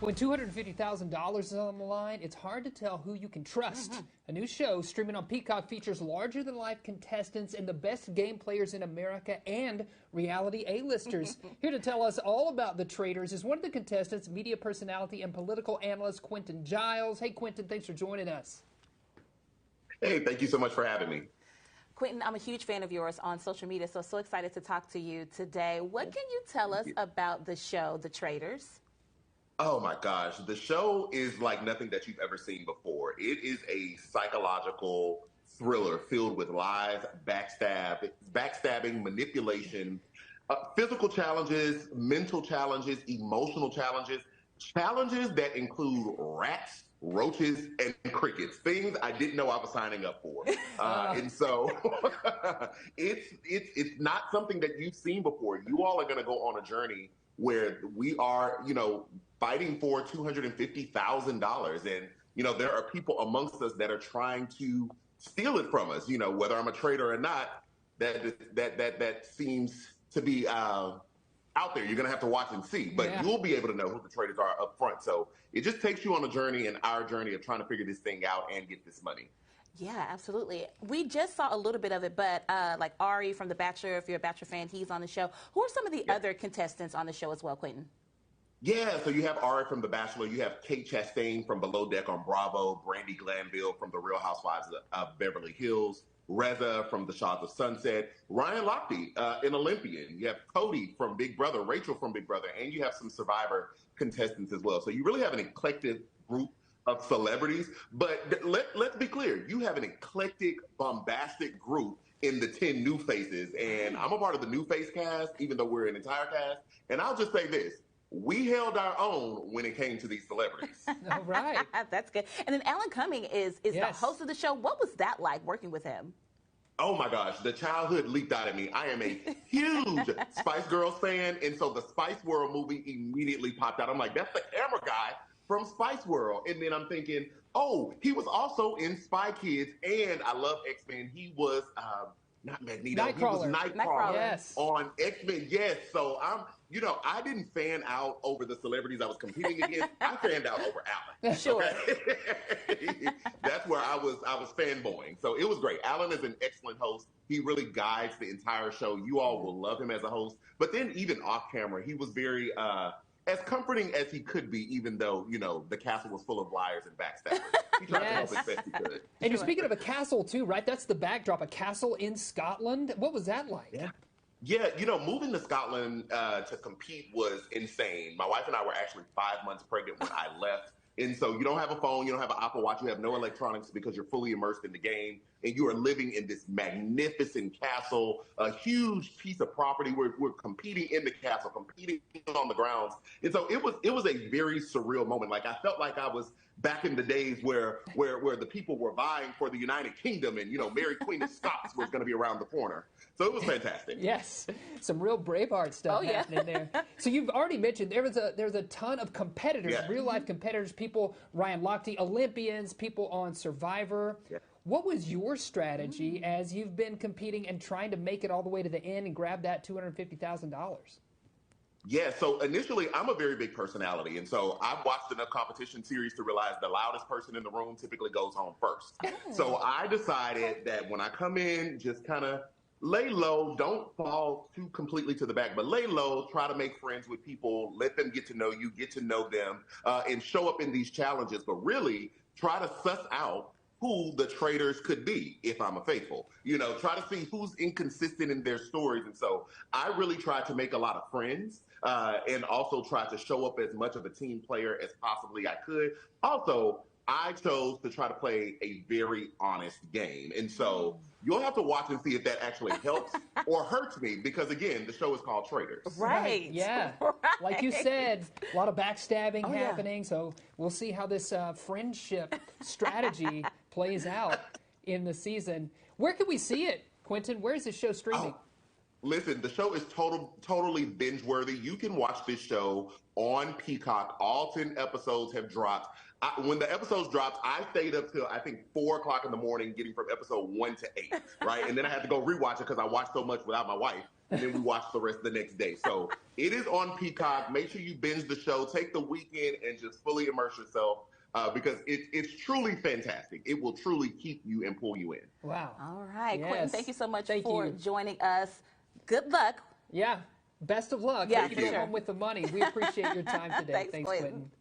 When $250,000 is on the line, it's hard to tell who you can trust. A new show streaming on Peacock features larger-than-life contestants and the best game players in America and reality A-listers. Here to tell us all about the Traitors is one of the contestants, media personality and political analyst Quentin Jiles. Hey, Quentin, thanks for joining us. Hey, thank you so much for having me. Quentin, I'm a huge fan of yours on social media, so excited to talk to you today. What can you tell us about the show, The Traitors? Oh my gosh, the show is like nothing that you've ever seen before. It is a psychological thriller filled with lies, backstabbing, manipulation, physical challenges, mental challenges, emotional challenges, challenges that include rats, roaches, and crickets, things I didn't know I was signing up for. And so it's not something that you've seen before. You all are going to go on a journey where we are, fighting for $250,000. And, there are people amongst us that are trying to steal it from us, whether I'm a traitor or not, that seems to be out there. You're going to have to watch and see, but you'll be able to know who the traitors are up front. So it just takes you on a journey, and our journey of trying to figure this thing out and get this money. Yeah, absolutely. We just saw a little bit of it, but like Ari from The Bachelor, if you're a Bachelor fan, he's on the show. Who are some of the other contestants on the show as well, Quentin? Yeah, so you have Ari from The Bachelor, you have Kate Chastain from Below Deck on Bravo, Brandy Glanville from The Real Housewives of Beverly Hills, Reza from The Shaw's of Sunset, Ryan Lochte, an Olympian. You have Cody from Big Brother, Rachel from Big Brother, and you have some Survivor contestants as well. So you really have an eclectic group of celebrities, but let's be clear, you have an eclectic, bombastic group in the 10 new faces, and I'm a part of the new face cast, even though we're an entire cast, and I'll just say this. We held our own when it came to these celebrities. All right. That's good. And then Alan Cumming is the host of the show. What was that like working with him? Oh my gosh, the childhood leaped out at me. I am a huge Spice Girls fan, and so the Spice World movie immediately popped out. I'm like, that's the camera guy from Spice World. And then I'm thinking, oh, he was also in Spy Kids, and I love X-Men. He was not Magneto. Nightcrawler. He was Nightcrawler Yes. on X-Men. Yes. So I didn't fan out over the celebrities I was competing against. I fanned out over Alan. Sure. Okay? That's where I was fanboying. So it was great. Alan is an excellent host. He really guides the entire show. You all will love him as a host. But then even off camera, he was very as comforting as he could be, even though, the castle was full of liars and backstabbers. He tried to help as best he could. And you're speaking of a castle, too, right? That's the backdrop, a castle in Scotland. What was that like? Yeah, moving to Scotland to compete was insane. My wife and I were actually 5 months pregnant when I left. And so you don't have a phone, you don't have an Apple Watch, you have no electronics because you're fully immersed in the game. And you are living in this magnificent castle, a huge piece of property. We're competing in the castle, competing on the grounds. And so it was a very surreal moment. Like I felt like I was back in the days where the people were vying for the United Kingdom and, Mary Queen of Scots was going to be around the corner. So it was fantastic. Yes, some real Braveheart stuff happening there. So you've already mentioned there's a ton of competitors, real-life competitors, people, Ryan Lochte, Olympians, people on Survivor. What was your strategy as you've been competing and trying to make it all the way to the end and grab that $250,000? Yeah, so initially, I'm a very big personality. And so I've watched enough competition series to realize the loudest person in the room typically goes home first. So I decided that when I come in, just kind of lay low, don't fall too completely to the back, but lay low, try to make friends with people, let them get to know you, get to know them, and show up in these challenges, but really try to suss out who the traitors could be if I'm a faithful. Try to see who's inconsistent in their stories. And so I really tried to make a lot of friends and also try to show up as much of a team player as possibly I could. Also, I chose to try to play a very honest game. And so you'll have to watch and see if that actually helps or hurts me because, again, the show is called Traitors. Right. Yeah. Right. Like you said, a lot of backstabbing happening. So we'll see how this friendship strategy plays out in the season. Where can we see it, Quentin? Where is this show streaming? Listen, the show is totally binge-worthy. You can watch this show on Peacock. All 10 episodes have dropped. When the episodes dropped, I stayed up till, I think, 4 o'clock in the morning getting from episode 1 to 8, right? And then I had to go rewatch it because I watched so much without my wife. and then we watch the rest the next day. So it is on Peacock. Make sure you binge the show. Take the weekend and just fully immerse yourself because it's truly fantastic. It will truly keep you and pull you in. Wow. All right, Yes. Quentin, thank you so much Thank for you. joining us. Good luck. Yeah. Best of luck. Yeah, Take for it sure. home with the money. We appreciate your time today. Thanks, Quentin. Quentin.